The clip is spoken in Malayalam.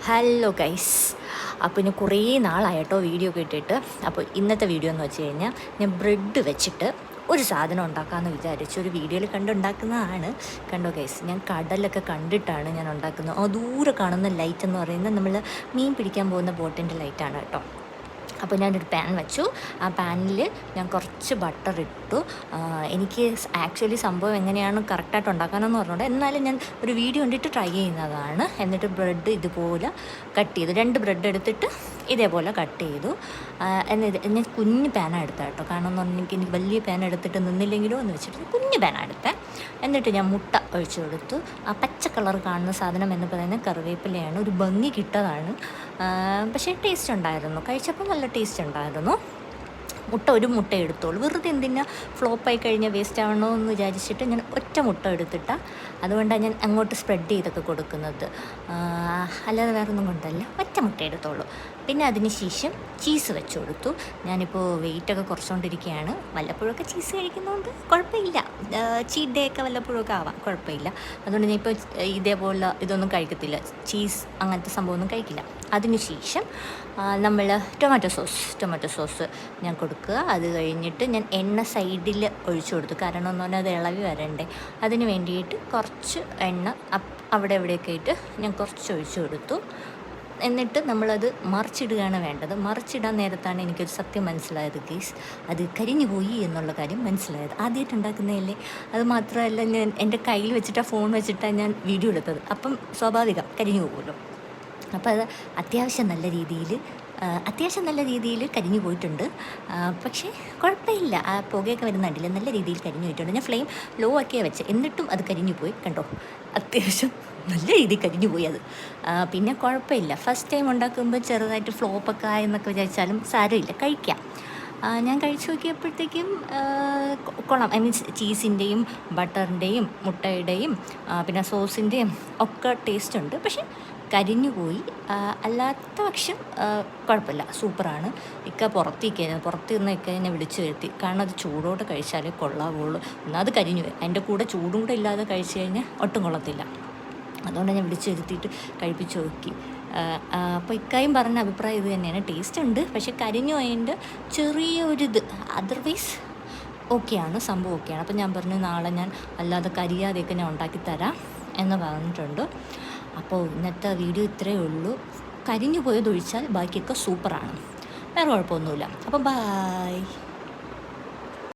ഹലോ ഗൈസ്, അപ്പോൾ ഇനി കുറേ നാളായിട്ടോ വീഡിയോ കിട്ടിയിട്ട്. അപ്പോൾ ഇന്നത്തെ വീഡിയോ എന്ന് വെച്ച് കഴിഞ്ഞാൽ ഞാൻ ബ്രെഡ് വെച്ചിട്ട് ഒരു സാധനം ഉണ്ടാക്കാമെന്ന് വിചാരിച്ചു. ഒരു വീഡിയോയിൽ കണ്ടുണ്ടാക്കുന്നതാണ്. കണ്ടോ ഗൈസ്, ഞാൻ കടലൊക്കെ കണ്ടിട്ടാണ് ഞാൻ ഉണ്ടാക്കുന്നത്. ദൂരെ കാണുന്ന ലൈറ്റ് എന്ന് പറയുന്നത് നമ്മൾ മീൻ പിടിക്കാൻ പോകുന്ന ബോട്ടിൻ്റെ ലൈറ്റാണ് കേട്ടോ. അപ്പോൾ ഞാനൊരു പാൻ വെച്ചു. ആ പാനിൽ ഞാൻ കുറച്ച് ബട്ടർ ഇട്ടു. എനിക്ക് ആക്ച്വലി സംഭവം എങ്ങനെയാണ് കറക്റ്റായിട്ട് ഉണ്ടാക്കാനെന്ന് പറഞ്ഞുകൊണ്ട് എന്നാലും ഞാൻ ഒരു വീഡിയോ കണ്ടിട്ട് ട്രൈ ചെയ്യുന്നതാണ്. എന്നിട്ട് ബ്രെഡ് ഇതുപോലെ കട്ട് ചെയ്തു. 2 ബ്രെഡ് എടുത്തിട്ട് ഇതേപോലെ കട്ട് ചെയ്തു. എന്നിട്ട് ഞാൻ കുഞ്ഞ് പാനാണ് എടുത്തത് കേട്ടോ. കാരണം എന്ന് പറഞ്ഞാൽ എനിക്ക് വലിയ പാൻ എടുത്തിട്ട് നിന്നില്ലെങ്കിലോ എന്ന് വെച്ചിട്ട് കുഞ്ഞ് പാനാണ് എടുത്തത്. എന്നിട്ട് ഞാൻ മുട്ട ഒഴിച്ചു കൊടുത്തു. ആ പച്ച കളർ കാണുന്ന സാധനം എന്ന് പറയുന്നത് കറിവേപ്പിലയാണ്. ഒരു ഭംഗി കിട്ടതാണ്, പക്ഷേ ടേസ്റ്റ് ഉണ്ടായിരുന്നു. കഴിച്ചപ്പോൾ നല്ല ടേസ്റ്റ് ഉണ്ടായിരുന്നു. ഒരു മുട്ട എടുത്തോളൂ. വെറുതെ എന്തിനാ ഫ്ലോപ്പായി കഴിഞ്ഞാൽ വേസ്റ്റ് ആവണോ എന്ന് വിചാരിച്ചിട്ട് ഞാൻ ഒറ്റ മുട്ട എടുത്തിട്ടാണ്. അതുകൊണ്ടാണ് ഞാൻ അങ്ങോട്ട് സ്പ്രെഡ് ചെയ്തൊക്കെ കൊടുക്കുന്നത്, അല്ലാതെ വേറെ ഒന്നും കൊണ്ടല്ല. ഒറ്റ മുട്ട എടുത്തോളൂ. പിന്നെ അതിന് ശേഷം ചീസ് വെച്ച് കൊടുത്തു. ഞാനിപ്പോൾ വെയിറ്റൊക്കെ കുറച്ചുകൊണ്ടിരിക്കുകയാണ്. വല്ലപ്പോഴൊക്കെ ചീസ് കഴിക്കുന്നതുകൊണ്ട് കുഴപ്പമില്ല. ചീറ്റ് ഡേ ഒക്കെ വല്ലപ്പോഴൊക്കെ ആവാം, കുഴപ്പമില്ല. അതുകൊണ്ട് ഞാൻ ഇപ്പോൾ ഇതേപോലെ ഇതൊന്നും കഴിക്കത്തില്ല. ചീസ് അങ്ങനത്തെ സംഭവമൊന്നും കഴിക്കില്ല. അതിന് ശേഷം നമ്മൾ ടൊമാറ്റോ സോസ് ഞാൻ കൊടുക്കുക. അത് കഴിഞ്ഞിട്ട് ഞാൻ എണ്ണ സൈഡിൽ ഒഴിച്ചു കൊടുത്തു. കാരണം എന്ന് പറഞ്ഞാൽ അത് ഇളവി വരണ്ടേ, അതിന് വേണ്ടിയിട്ട് കുറച്ച് എണ്ണ അവിടെ എവിടെയൊക്കെ ആയിട്ട് ഞാൻ കുറച്ച് ഒഴിച്ചു കൊടുത്തു. എന്നിട്ട് നമ്മളത് മറിച്ചിടുകയാണ് വേണ്ടത്. മറിച്ചിടാൻ നേരത്താണ് എനിക്കൊരു സത്യം മനസ്സിലായത് ഗീസ്, അത് കരിഞ്ഞു പോയി എന്നുള്ള കാര്യം മനസ്സിലായത്. ആദ്യമായിട്ട് ഉണ്ടാക്കുന്നതല്ലേ. അത് മാത്രമല്ല, ഞാൻ എൻ്റെ കയ്യിൽ വെച്ചിട്ടാണ്, ഫോൺ വെച്ചിട്ടാണ് ഞാൻ വീഡിയോ എടുത്തത്. അപ്പം സ്വാഭാവികം കരിഞ്ഞു പോകുമല്ലോ. അപ്പോൾ അത് അത്യാവശ്യം നല്ല രീതിയിൽ കരിഞ്ഞു പോയിട്ടുണ്ട്. പക്ഷേ കുഴപ്പമില്ല, ആ പുകയൊക്കെ വരുന്നുണ്ടല്ലേ, നല്ല രീതിയിൽ കരിഞ്ഞു പോയിട്ടുണ്ട്. ഞാൻ ഫ്ലെയിം ലോ ആക്കിയാണ് വെച്ചത്, എന്നിട്ടും അത് കരിഞ്ഞു പോയി. കണ്ടോ, അത്യാവശ്യം നല്ല രീതിയിൽ കരിഞ്ഞു പോയി അത്. പിന്നെ കുഴപ്പമില്ല. ഫസ്റ്റ് ടൈം ഉണ്ടാക്കുമ്പോൾ ചെറുതായിട്ട് ഫ്ലോപ്പൊക്കെ ആയെന്നൊക്കെ വിചാരിച്ചാലും സാരമില്ല, കഴിക്കാം. ഞാൻ കഴിച്ചു നോക്കിയപ്പോഴത്തേക്കും കൊള്ളാം. ഐ മീൻസ് ചീസിൻ്റെയും ബട്ടറിൻ്റെയും മുട്ടയുടെയും പിന്നെ സോസിൻ്റെയും ഒക്കെ ടേസ്റ്റ് ഉണ്ട്. പക്ഷേ കരിഞ്ഞു പോയി. അല്ലാത്ത പക്ഷം കുഴപ്പമില്ല, സൂപ്പറാണ്. പുറത്ത് നിന്ന് എന്നെ വിളിച്ചു വരുത്തി. കാരണം അത് ചൂടോടെ കഴിച്ചാലേ കൊള്ളാവുള്ളൂ. ഒന്നാമത് കരിഞ്ഞു പോയി, അതിൻ്റെ കൂടെ ചൂടും കൂടെ ഇല്ലാതെ കഴിച്ചു കഴിഞ്ഞാൽ ഒട്ടും കൊള്ളത്തില്ല. അതുകൊണ്ട് ഞാൻ വിളിച്ചു വരുത്തിയിട്ട് കഴിപ്പിച്ച് നോക്കി. അപ്പോൾ ഇക്കായും പറഞ്ഞ അഭിപ്രായം ഇത് തന്നെയാണ്. ടേസ്റ്റ് ഉണ്ട്, പക്ഷേ കരിഞ്ഞു പോയതിൻ്റെ ചെറിയൊരിത്. അതർവൈസ് ഓക്കെയാണ്, സംഭവം ഓക്കെയാണ്. അപ്പോൾ ഞാൻ പറഞ്ഞു നാളെ ഞാൻ അല്ലാതെ കരിയാതെയൊക്കെ ഞാൻ ഉണ്ടാക്കി തരാം എന്ന് പറഞ്ഞിട്ടുണ്ട്. അപ്പോൾ ഇന്നത്തെ വീഡിയോ ഇത്രയേ ഉള്ളൂ. കരിഞ്ഞു പോയതൊഴിച്ചാൽ ബാക്കിയൊക്കെ സൂപ്പറാണ്, വേറെ കുഴപ്പമൊന്നുമില്ല. അപ്പോൾ ബായ്.